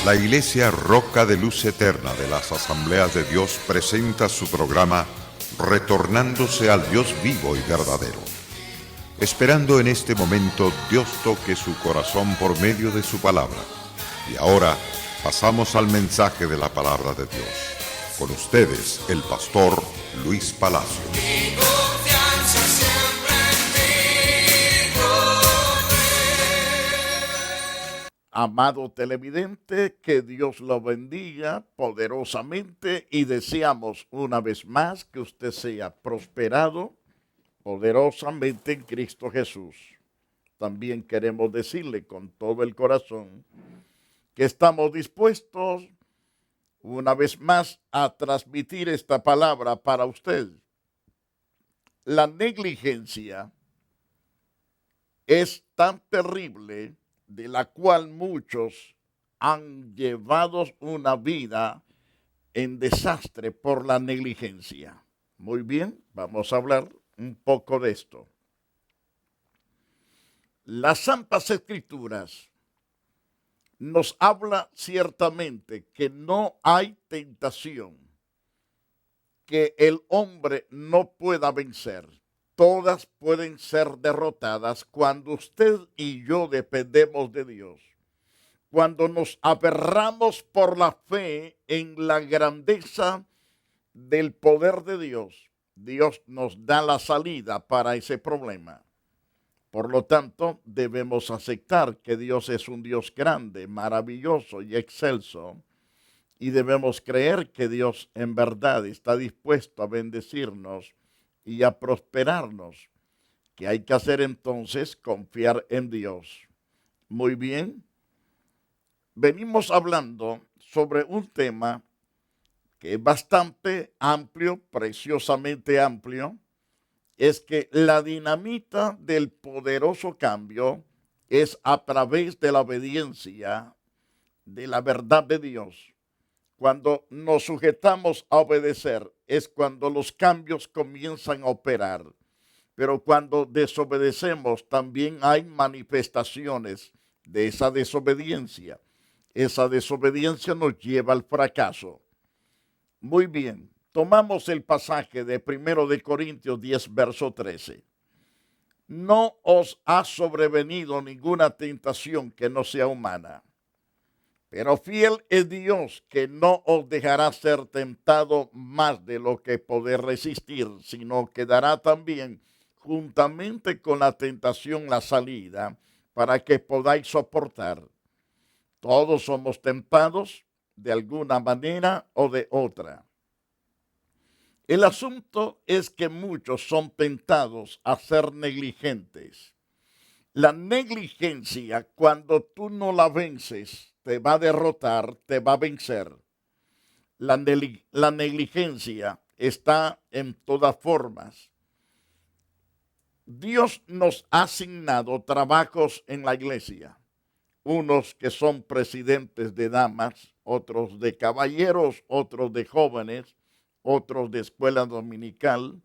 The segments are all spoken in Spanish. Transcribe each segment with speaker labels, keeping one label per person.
Speaker 1: La Iglesia Roca de Luz Eterna de las Asambleas de Dios presenta su programa Retornándose al Dios vivo y verdadero. Esperando en este momento Dios toque su corazón por medio de su palabra. Y ahora pasamos al mensaje de la palabra de Dios. Con ustedes, el pastor Luis Palacio.
Speaker 2: Amado televidente, que Dios lo bendiga poderosamente y deseamos una vez más que usted sea prosperado poderosamente en Cristo Jesús. También queremos decirle con todo el corazón que estamos dispuestos una vez más a transmitir esta palabra para usted. La negligencia es tan terrible, de la cual muchos han llevado una vida en desastre por la negligencia. Muy bien, vamos a hablar un poco de esto. Las Santas Escrituras nos habla ciertamente que no hay tentación que el hombre no pueda vencer. Todas pueden ser derrotadas cuando usted y yo dependemos de Dios. Cuando nos aferramos por la fe en la grandeza del poder de Dios, Dios nos da la salida para ese problema. Por lo tanto, debemos aceptar que Dios es un Dios grande, maravilloso y excelso, y debemos creer que Dios en verdad está dispuesto a bendecirnos y a prosperarnos. ¿Qué hay que hacer entonces? Confiar en Dios. Muy bien. Venimos hablando sobre un tema que es bastante amplio, preciosamente amplio. Es que la dinamita del poderoso cambio es a través de la obediencia, de la verdad de Dios. Cuando nos sujetamos a obedecer es cuando los cambios comienzan a operar. Pero cuando desobedecemos también hay manifestaciones de esa desobediencia. Esa desobediencia nos lleva al fracaso. Muy bien, tomamos el pasaje de 1 de Corintios 10, verso 13. No os ha sobrevenido ninguna tentación que no sea humana. Pero fiel es Dios, que no os dejará ser tentado más de lo que poder resistir, sino que dará también juntamente con la tentación la salida para que podáis soportar. Todos somos tentados de alguna manera o de otra. El asunto es que muchos son tentados a ser negligentes. La negligencia, cuando tú no la vences, te va a derrotar, te va a vencer. La negligencia está en todas formas. Dios nos ha asignado trabajos en la iglesia. Unos que son presidentes de damas, otros de caballeros, otros de jóvenes, otros de escuela dominical,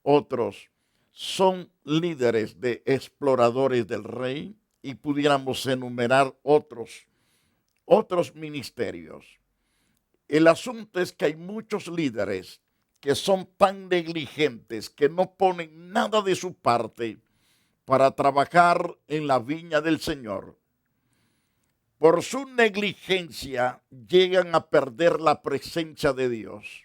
Speaker 2: otros son líderes de exploradores del rey y pudiéramos enumerar otros ministerios. El asunto es que hay muchos líderes que son tan negligentes que no ponen nada de su parte para trabajar en la viña del Señor. Por su negligencia llegan a perder la presencia de Dios.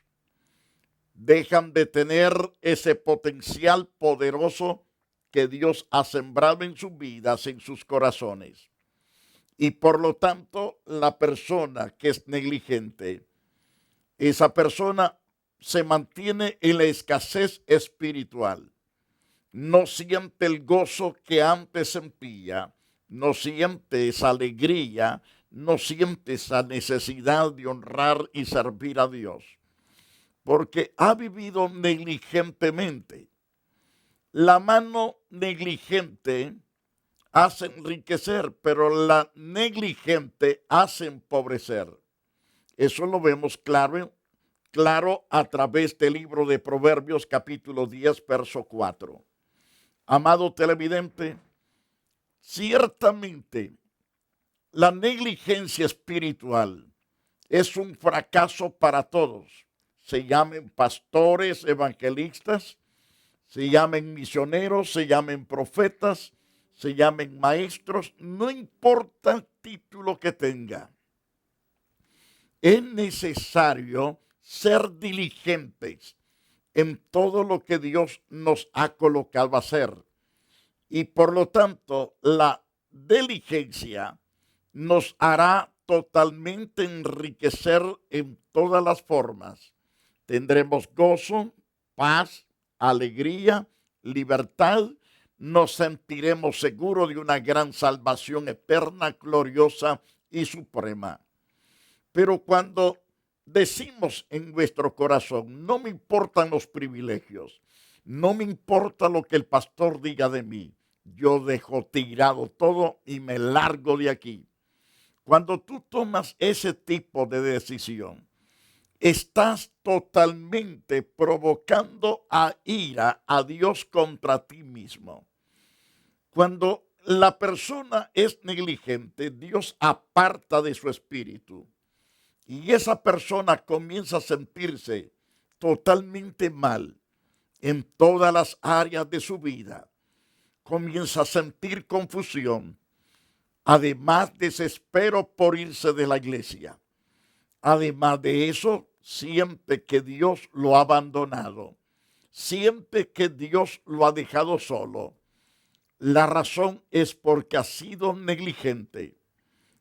Speaker 2: Dejan de tener ese potencial poderoso que Dios ha sembrado en sus vidas, en sus corazones. Y por lo tanto, la persona que es negligente, esa persona se mantiene en la escasez espiritual. No siente el gozo que antes sentía, no siente esa alegría, no siente esa necesidad de honrar y servir a Dios, porque ha vivido negligentemente. La mano negligente hace enriquecer, pero la negligente hace empobrecer. Eso lo vemos claro a través del libro de Proverbios capítulo 10, verso 4. Amado televidente, ciertamente La negligencia espiritual es un fracaso para todos. Se llamen pastores, evangelistas, se llamen misioneros, se llamen profetas, se llamen maestros, no importa el título que tenga. Es necesario ser diligentes en todo lo que Dios nos ha colocado a hacer. Y por lo tanto, la diligencia nos hará totalmente enriquecer en todas las formas. Tendremos gozo, paz, alegría, libertad. Nos sentiremos seguros de una gran salvación eterna, gloriosa y suprema. Pero cuando decimos en nuestro corazón, no me importan los privilegios, no me importa lo que el pastor diga de mí, yo dejo tirado todo y me largo de aquí. Cuando tú tomas ese tipo de decisión, estás totalmente provocando a ira a Dios contra ti mismo. Cuando la persona es negligente, Dios aparta de su espíritu. Y esa persona comienza a sentirse totalmente mal en todas las áreas de su vida. Comienza a sentir confusión. Además, desespero por irse de la iglesia. Además de eso, siente que Dios lo ha abandonado. Siente que Dios lo ha dejado solo. La razón es porque ha sido negligente.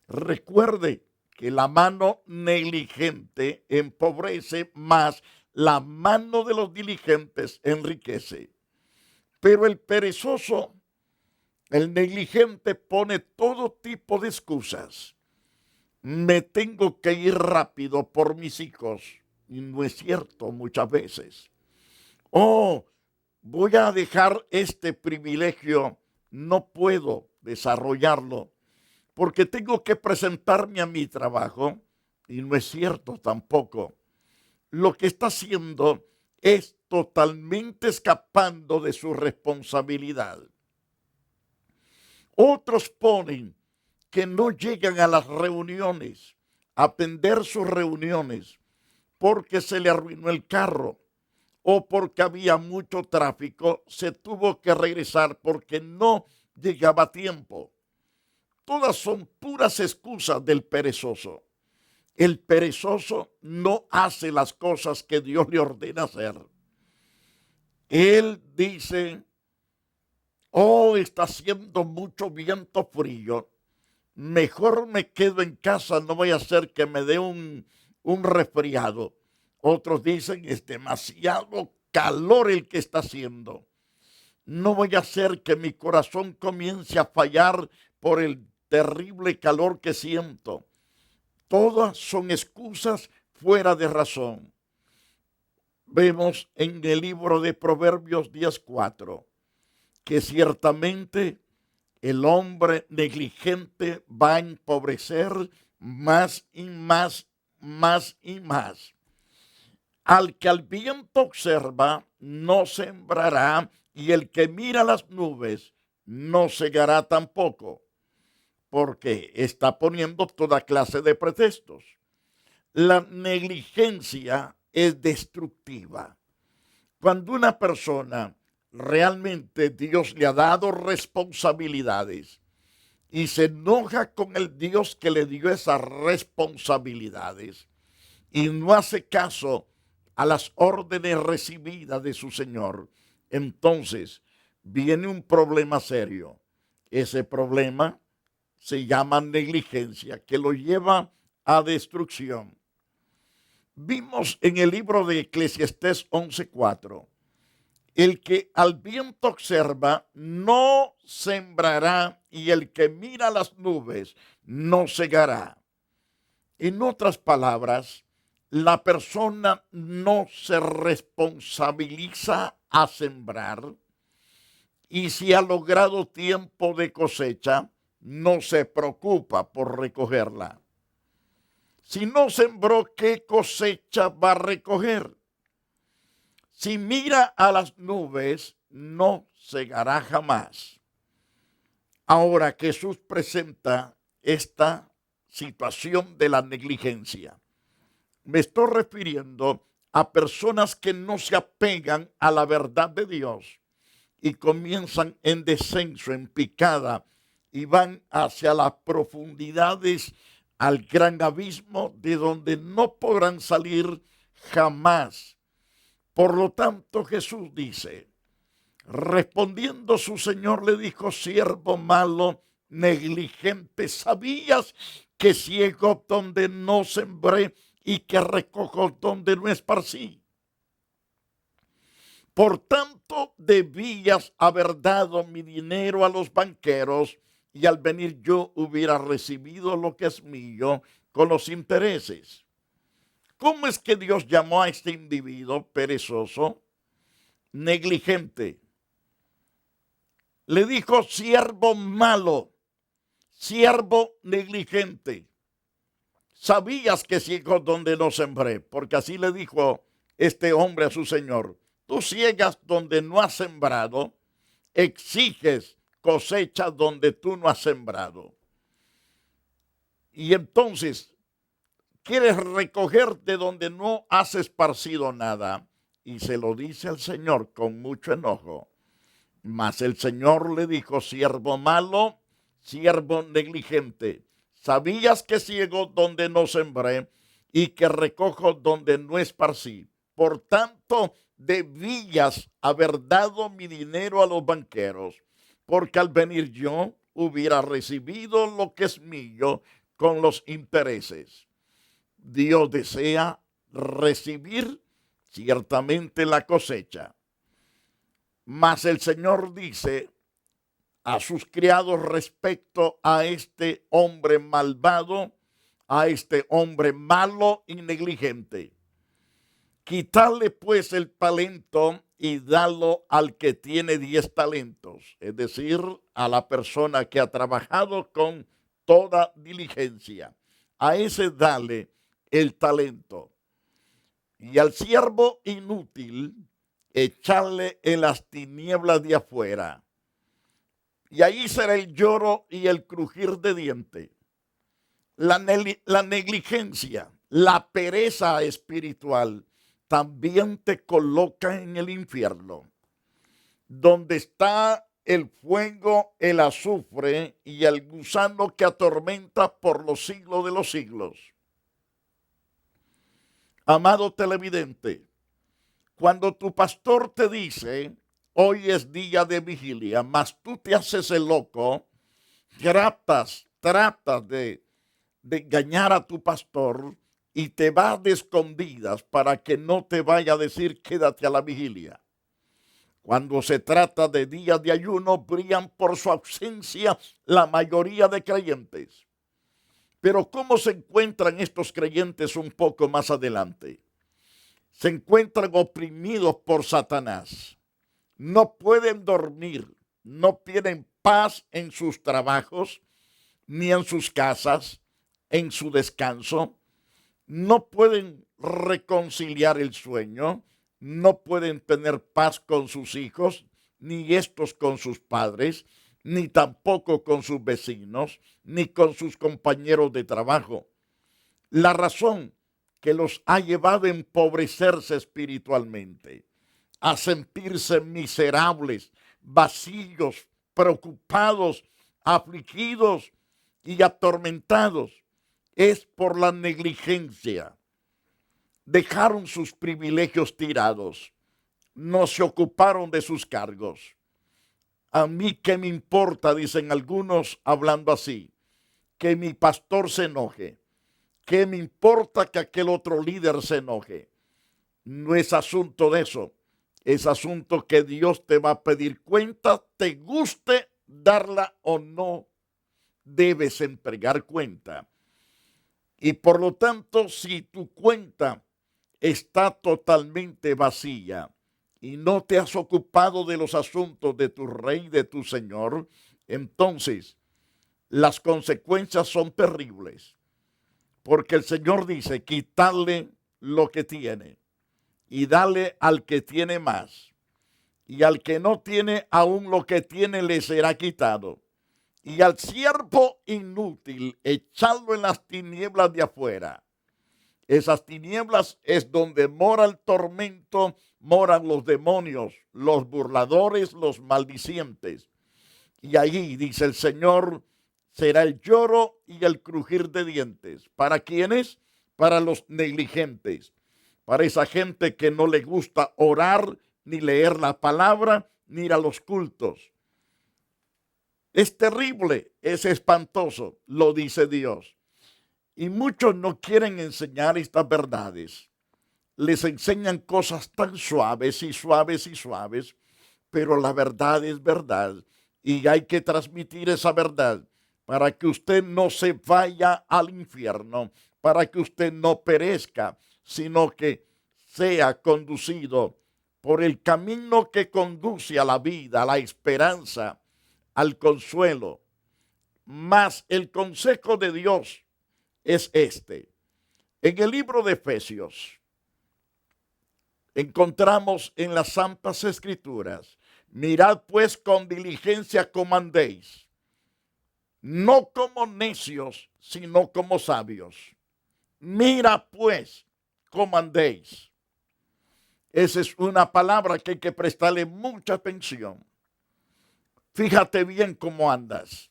Speaker 2: Recuerde que la mano negligente empobrece, más la mano de los diligentes enriquece. Pero el perezoso, el negligente, pone todo tipo de excusas. Me tengo que ir rápido por mis hijos. Y no es cierto muchas veces. Oh, voy a dejar este privilegio, no puedo desarrollarlo porque tengo que presentarme a mi trabajo, y no es cierto tampoco. Lo que está haciendo es totalmente escapando de su responsabilidad. Otros ponen que no llegan a las reuniones, a atender sus reuniones, porque se le arruinó el carro o porque había mucho tráfico, se tuvo que regresar porque no llegaba a tiempo. Todas son puras excusas del perezoso. El perezoso no hace las cosas que Dios le ordena hacer. Él dice, oh, está haciendo mucho viento frío. Mejor me quedo en casa, no voy a hacer que me dé un resfriado. Otros dicen, es demasiado calor el que está haciendo. No voy a hacer que mi corazón comience a fallar por el terrible calor que siento. Todas son excusas fuera de razón. Vemos en el libro de Proverbios 10:4 que ciertamente el hombre negligente va a empobrecer más y más, más y más. Al que al viento observa, no sembrará, y el que mira las nubes, no segará tampoco, porque está poniendo toda clase de pretextos. La negligencia es destructiva. Cuando una persona realmente Dios le ha dado responsabilidades y se enoja con el Dios que le dio esas responsabilidades y no hace caso a las órdenes recibidas de su Señor, entonces viene un problema serio. Ese problema se llama negligencia, que lo lleva a destrucción. Vimos en el libro de Eclesiastés 11:4, el que al viento observa no sembrará, y el que mira las nubes no segará. En otras palabras, la persona no se responsabiliza a sembrar, y si ha logrado tiempo de cosecha, no se preocupa por recogerla. Si no sembró, ¿qué cosecha va a recoger? Si mira a las nubes, no segará jamás. Ahora Jesús presenta esta situación de la negligencia? Me estoy refiriendo a personas que no se apegan a la verdad de Dios y comienzan en descenso, en picada, y van hacia las profundidades, al gran abismo de donde no podrán salir jamás. Por lo tanto, Jesús dice, respondiendo su Señor le dijo, siervo malo, negligente, ¿sabías que ciego donde no sembré y que recojo donde no esparcí? Por tanto, debías haber dado mi dinero a los banqueros y al venir yo hubiera recibido lo que es mío con los intereses. ¿Cómo es que Dios llamó a este individuo perezoso? Negligente. Le dijo siervo malo, siervo negligente. Sabías que ciego donde no sembré, porque así le dijo este hombre a su señor. Tú ciegas donde no has sembrado, exiges cosecha donde tú no has sembrado. Y entonces quieres recoger de donde no has esparcido nada. Y se lo dice al Señor con mucho enojo. Mas el Señor le dijo, siervo malo, siervo negligente, ¿sabías que ciego donde no sembré y que recojo donde no esparcí? Por tanto, debías haber dado mi dinero a los banqueros, porque al venir yo hubiera recibido lo que es mío con los intereses. Dios desea recibir ciertamente la cosecha. Mas el Señor dice a sus criados respecto a este hombre malvado, a este hombre malo y negligente. Quitarle pues el talento y darlo al que tiene 10 talentos, es decir, a la persona que ha trabajado con toda diligencia. A ese dale el talento. Y al siervo inútil, echarle en las tinieblas de afuera. Y ahí será el lloro y el crujir de dientes. La negligencia, la pereza espiritual también te coloca en el infierno, donde está el fuego, el azufre y el gusano que atormenta por los siglos de los siglos. Amado televidente, cuando tu pastor te dice, hoy es día de vigilia, mas tú te haces el loco, tratas de engañar a tu pastor y te vas de escondidas para que no te vaya a decir quédate a la vigilia. Cuando se trata de días de ayuno, brillan por su ausencia la mayoría de creyentes. Pero ¿cómo se encuentran estos creyentes un poco más adelante? Se encuentran oprimidos por Satanás. No pueden dormir, no tienen paz en sus trabajos, ni en sus casas, en su descanso. No pueden reconciliar el sueño, no pueden tener paz con sus hijos, ni estos con sus padres, ni tampoco con sus vecinos, ni con sus compañeros de trabajo. La razón que los ha llevado a empobrecerse espiritualmente, a sentirse miserables, vacíos, preocupados, afligidos y atormentados, es por la negligencia. Dejaron sus privilegios tirados, no se ocuparon de sus cargos. A mí qué me importa, dicen algunos hablando así, que mi pastor se enoje. ¿Qué me importa que aquel otro líder se enoje? No es asunto de eso. Es asunto que Dios te va a pedir cuenta, te guste darla o no, debes entregar cuenta. Y por lo tanto, si tu cuenta está totalmente vacía y no te has ocupado de los asuntos de tu rey, de tu Señor, entonces las consecuencias son terribles. Porque el Señor dice, quitarle lo que tiene y dale al que tiene más. Y al que no tiene, aún lo que tiene le será quitado. y al siervo inútil echarlo en las tinieblas de afuera. Esas tinieblas es donde mora el tormento, moran los demonios, los burladores, los maldicientes. Y allí, dice el Señor, será el lloro y el crujir de dientes. ¿Para quiénes? Para los negligentes, para esa gente que no le gusta orar, ni leer la palabra, ni ir a los cultos. Es terrible, es espantoso, lo dice Dios. Y muchos no quieren enseñar estas verdades. Les enseñan cosas tan suaves y suaves y suaves, pero la verdad es verdad. Y hay que transmitir esa verdad para que usted no se vaya al infierno, para que usted no perezca, sino que sea conducido por el camino que conduce a la vida, a la esperanza, al consuelo. Mas el consejo de Dios es este. En el libro de Efesios encontramos en las Santas Escrituras: mirad pues con diligencia cómo andéis, no como necios, sino como sabios. Mira pues cómo andéis. Esa es una palabra que hay que prestarle mucha atención. Fíjate bien cómo andas.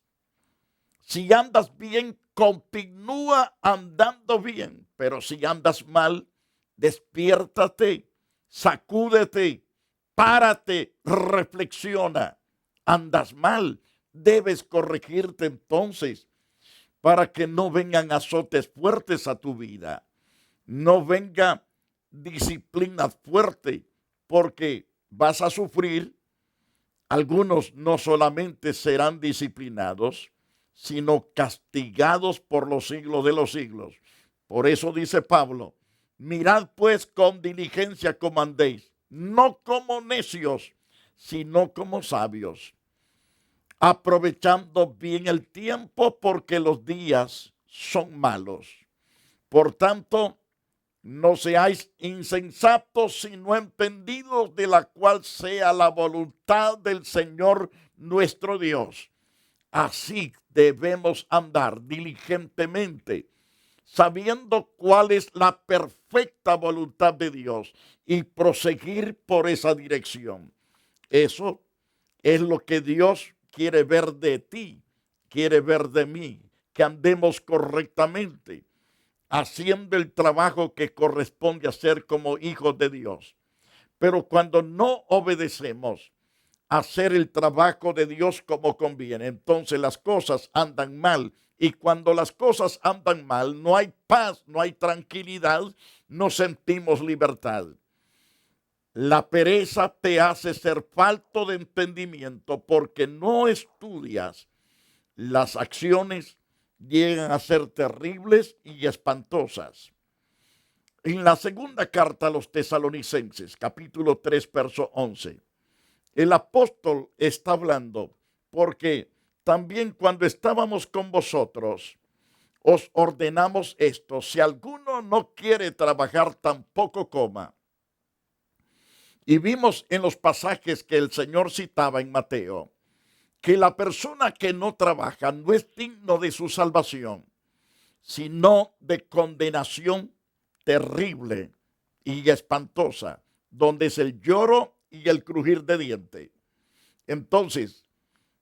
Speaker 2: Si andas bien, continúa andando bien. Pero si andas mal, despiértate, sacúdete, párate, reflexiona. Andas mal, debes corregirte entonces para que no vengan azotes fuertes a tu vida. No venga disciplina fuerte, porque vas a sufrir. Algunos no solamente serán disciplinados, sino castigados por los siglos de los siglos. Por eso dice Pablo: mirad pues con diligencia cómo andéis, no como necios, sino como sabios, aprovechando bien el tiempo, porque los días son malos. Por tanto, no seáis insensatos, sino entendidos de la cual sea la voluntad del Señor nuestro Dios. Así debemos andar diligentemente, sabiendo cuál es la perfecta voluntad de Dios y proseguir por esa dirección. Eso es lo que Dios quiere ver de ti, quiere ver de mí, que andemos correctamente, haciendo el trabajo que corresponde hacer como hijos de Dios. Pero cuando no obedecemos a hacer el trabajo de Dios como conviene, entonces las cosas andan mal. Y cuando las cosas andan mal, no hay paz, no hay tranquilidad, no sentimos libertad. La pereza te hace ser falto de entendimiento, porque no estudias. Las acciones llegan a ser terribles y espantosas. En la segunda carta a los Tesalonicenses, capítulo 3, verso 11, el apóstol está hablando: porque también cuando estábamos con vosotros, os ordenamos esto: si alguno no quiere trabajar, tampoco coma. Y vimos en los pasajes que el Señor citaba en Mateo, que la persona que no trabaja no es digno de su salvación, sino de condenación terrible y espantosa, donde es el lloro y el crujir de dientes. Entonces,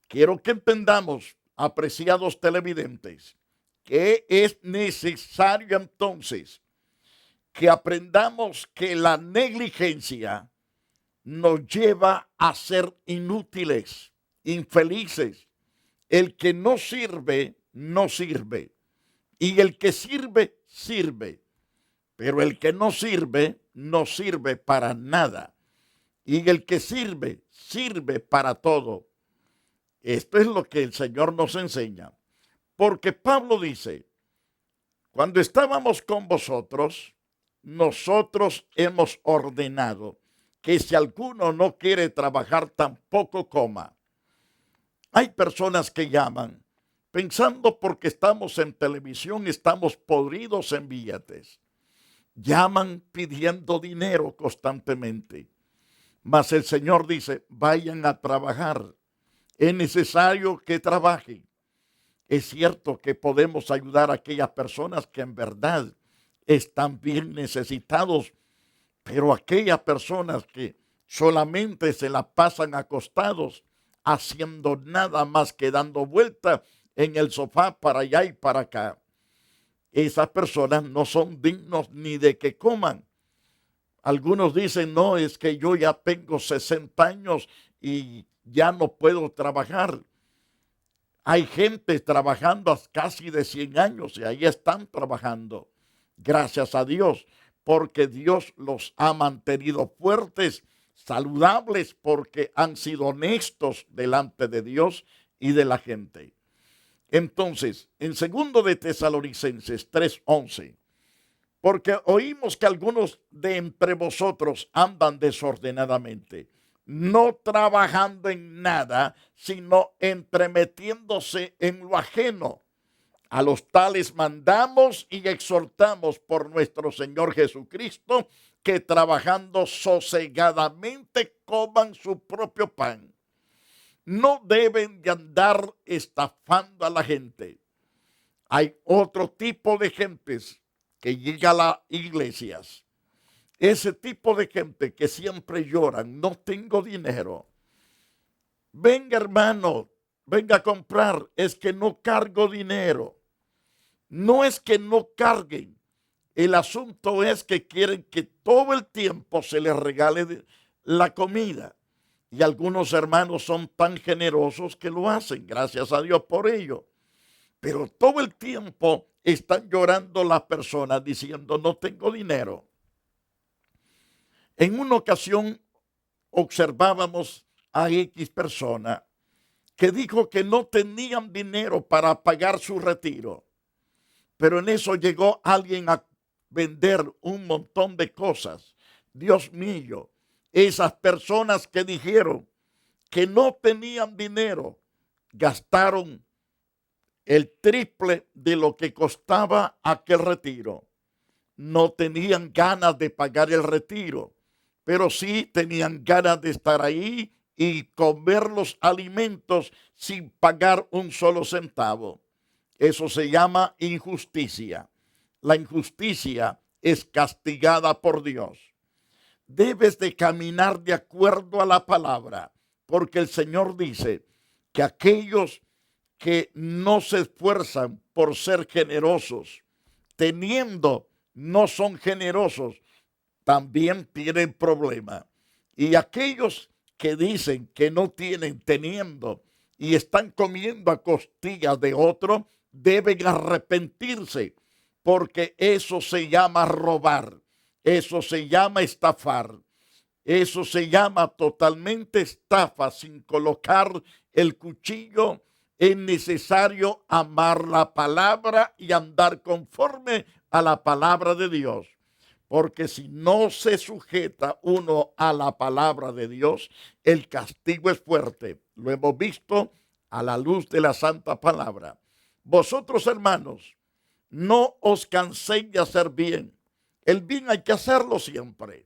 Speaker 2: quiero que entendamos, apreciados televidentes, que es necesario entonces que aprendamos que la negligencia nos lleva a ser inútiles, infelices. El que no sirve, no sirve. Y el que sirve, sirve. Pero el que no sirve, no sirve para nada. Y el que sirve, sirve para todo. Esto es lo que el Señor nos enseña. Porque Pablo dice: cuando estábamos con vosotros, nosotros hemos ordenado que si alguno no quiere trabajar, tampoco coma. Hay personas que llaman pensando porque estamos en televisión, estamos podridos en billetes. Llaman pidiendo dinero constantemente. Mas el Señor dice: vayan a trabajar. Es necesario que trabajen. Es cierto que podemos ayudar a aquellas personas que en verdad están bien necesitados, pero aquellas personas que solamente se la pasan acostados, haciendo nada más que dando vuelta en el sofá para allá y para acá, esas personas no son dignos ni de que coman. Algunos dicen, no, es que yo ya tengo 60 años y ya no puedo trabajar. Hay gente trabajando casi de 100 años y ahí están trabajando. Gracias a Dios, porque Dios los ha mantenido fuertes, saludables, porque han sido honestos delante de Dios y de la gente. Entonces, en 2 de Tesalonicenses 3:11, porque oímos que algunos de entre vosotros andan desordenadamente, no trabajando en nada, sino entremetiéndose en lo ajeno. A los tales mandamos y exhortamos por nuestro Señor Jesucristo que trabajando sosegadamente coman su propio pan. No deben de andar estafando a la gente. Hay otro tipo de gentes que llega a las iglesias. Ese tipo de gente que siempre lloran, no tengo dinero. Venga, hermano, venga a comprar. Es que no cargo dinero. No es que no carguen. El asunto es que quieren que todo el tiempo se les regale la comida. Y algunos hermanos son tan generosos que lo hacen. Gracias a Dios por ello. Pero todo el tiempo están llorando las personas diciendo, no tengo dinero. En una ocasión observábamos a X persona que dijo que no tenían dinero para pagar su retiro. Pero en eso llegó alguien a vender un montón de cosas. Dios mío, esas personas que dijeron que no tenían dinero, gastaron el triple de lo que costaba aquel retiro. No tenían ganas de pagar el retiro, pero sí tenían ganas de estar ahí y comer los alimentos sin pagar un solo centavo. Eso se llama injusticia. La injusticia es castigada por Dios. Debes de caminar de acuerdo a la palabra, porque el Señor dice que aquellos que no se esfuerzan por ser generosos, teniendo, no son generosos, también tienen problema. Y aquellos que dicen que no tienen teniendo y están comiendo a costillas de otro, deben arrepentirse, porque eso se llama robar, eso se llama estafar, eso se llama totalmente estafa sin colocar el cuchillo. Es necesario amar la palabra y andar conforme a la palabra de Dios. Porque si no se sujeta uno a la palabra de Dios, el castigo es fuerte. Lo hemos visto a la luz de la santa palabra. Vosotros, hermanos, no os canséis de hacer bien. El bien hay que hacerlo siempre.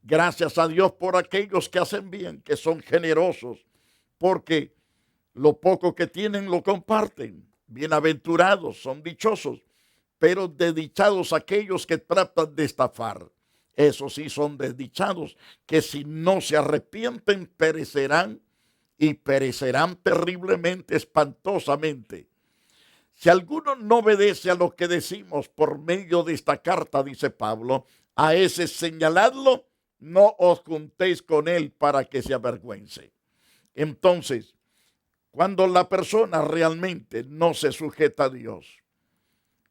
Speaker 2: Gracias a Dios por aquellos que hacen bien, que son generosos, porque lo poco que tienen lo comparten. Bienaventurados, son dichosos, pero desdichados aquellos que tratan de estafar. Esos sí son desdichados, que si no se arrepienten perecerán, y perecerán terriblemente, espantosamente. Si alguno no obedece a lo que decimos por medio de esta carta, dice Pablo, a ese señaladlo, no os juntéis con él para que se avergüence. Entonces, cuando la persona realmente no se sujeta a Dios,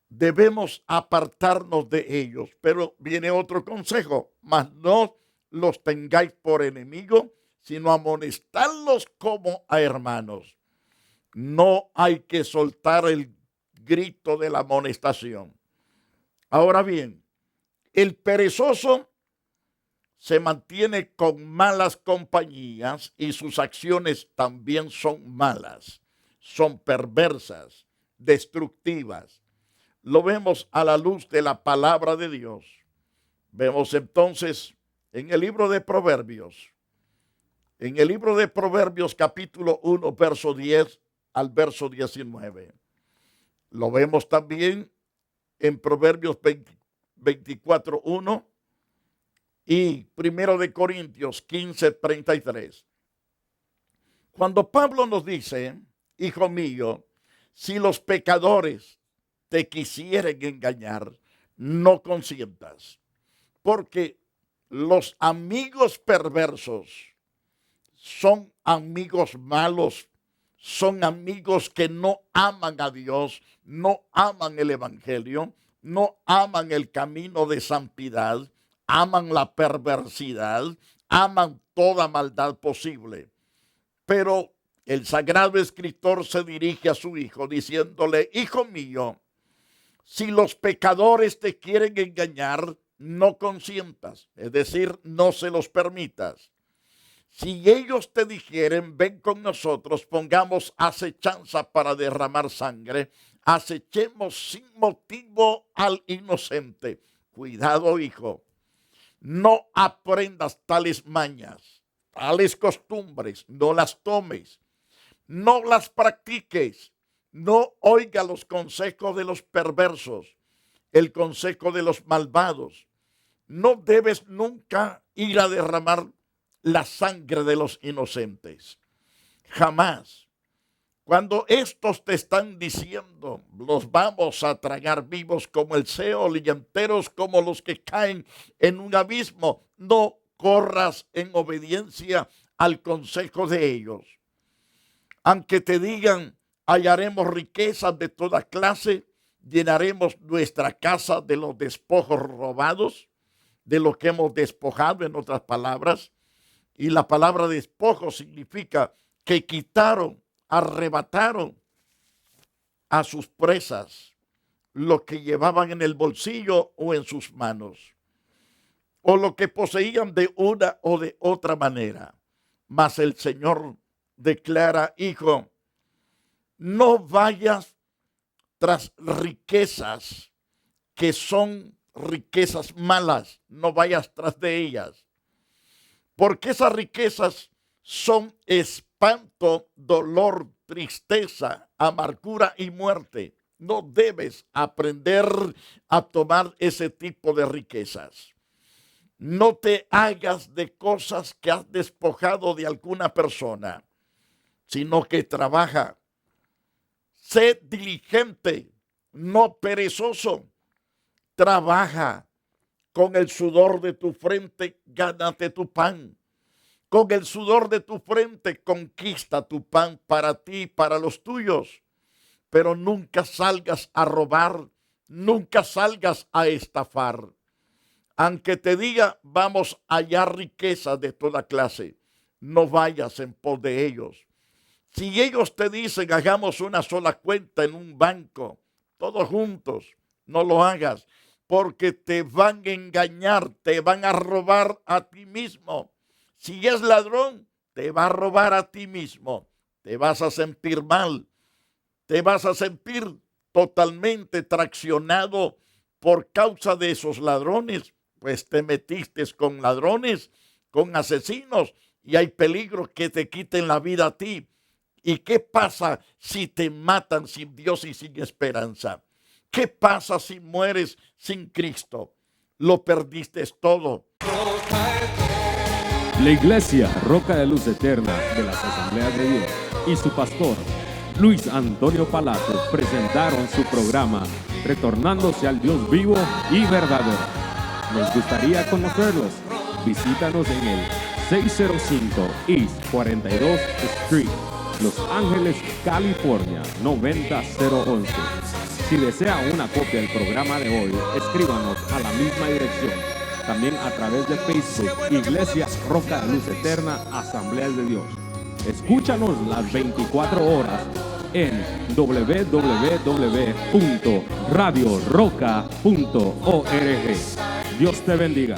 Speaker 2: debemos apartarnos de ellos. Pero viene otro consejo: mas no los tengáis por enemigos, sino amonestarlos como a hermanos. No hay que soltar el grito de la amonestación. Ahora bien, el perezoso se mantiene con malas compañías y sus acciones también son malas, son perversas, destructivas. Lo vemos a la luz de la palabra de Dios. Vemos entonces en el libro de Proverbios, capítulo 1, verso 10 al verso 19. Lo vemos también en Proverbios 24:1 y 1 de Corintios 15:33. Cuando Pablo nos dice, hijo mío, si los pecadores te quisieren engañar, no consientas, porque los amigos perversos son amigos malos, son amigos que no aman a Dios, no aman el evangelio, no aman el camino de santidad, aman la perversidad, aman toda maldad posible. Pero el sagrado escritor se dirige a su hijo diciéndole, hijo mío, si los pecadores te quieren engañar, no consientas, es decir, no se los permitas. Si ellos te dijeren, ven con nosotros, pongamos acechanza para derramar sangre, acechemos sin motivo al inocente. Cuidado, hijo, no aprendas tales mañas, tales costumbres, no las tomes, no las practiques, no oiga los consejos de los perversos, el consejo de los malvados. No debes nunca ir a derramar la sangre de los inocentes. Jamás. Cuando estos te están diciendo, los vamos a tragar vivos como el Seol y enteros como los que caen en un abismo, no corras en obediencia al consejo de ellos. Aunque te digan, hallaremos riquezas de toda clase, llenaremos nuestra casa de los despojos robados, de lo que hemos despojado, en otras palabras. Y la palabra despojo significa que quitaron, arrebataron a sus presas lo que llevaban en el bolsillo o en sus manos, o lo que poseían de una o de otra manera. Mas el Señor declara, hijo, no vayas tras riquezas que son riquezas malas, no vayas tras de ellas, porque esas riquezas son espanto, dolor, tristeza, amargura y muerte. No debes aprender a tomar ese tipo de riquezas. No te hagas de cosas que has despojado de alguna persona, sino que trabaja. Sé diligente, no perezoso. Trabaja. Con el sudor de tu frente, gánate tu pan. Con el sudor de tu frente, conquista tu pan para ti y para los tuyos. Pero nunca salgas a robar, nunca salgas a estafar. Aunque te diga, vamos a hallar riquezas de toda clase, no vayas en pos de ellos. Si ellos te dicen, hagamos una sola cuenta en un banco, todos juntos, no lo hagas. Porque te van a engañar, te van a robar a ti mismo. Si es ladrón, te va a robar a ti mismo. Te vas a sentir mal, te vas a sentir totalmente traccionado por causa de esos ladrones. Pues te metiste con ladrones, con asesinos, y hay peligro que te quiten la vida a ti. ¿Y qué pasa si te matan sin Dios y sin esperanza? ¿Qué pasa si mueres sin Cristo? Lo perdiste todo.
Speaker 3: La Iglesia Roca de Luz Eterna de las Asambleas de Dios y su pastor Luis Antonio Palacio presentaron su programa Retornándose al Dios vivo y verdadero. Nos gustaría conocerlos. Visítanos en el 605 East 42 Street, Los Ángeles, California 90011. Si desea una copia del programa de hoy, escríbanos a la misma dirección. También a través de Facebook, Iglesia Roca de Luz Eterna, Asambleas de Dios. Escúchanos las 24 horas en www.radioroca.org. Dios te bendiga.